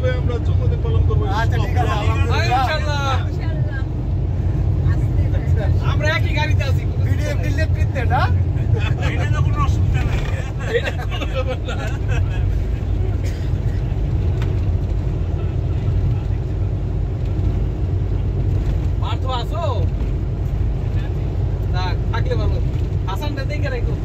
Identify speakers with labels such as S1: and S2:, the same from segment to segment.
S1: ভাবে আমরা জন্মদিন পালন করবো।
S2: আচ্ছা ঠিক আছে,
S3: ইনশাআল্লাহ আমরা একই গাড়িতে আছি।
S2: ভিডিও দিলে পিতে না,
S1: এটা তো কোনো অসুবিধা নাই, এটা কোনো ব্যাপার না।
S3: পার্থ আসো, থাকলে ভালো। হাসানটা দেখে রাখো।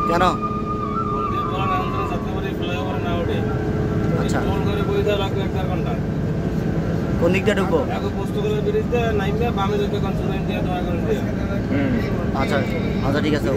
S2: কেন? আচ্ছা কোন দিকটা ঢুকবো? আচ্ছা আচ্ছা ঠিক আছে।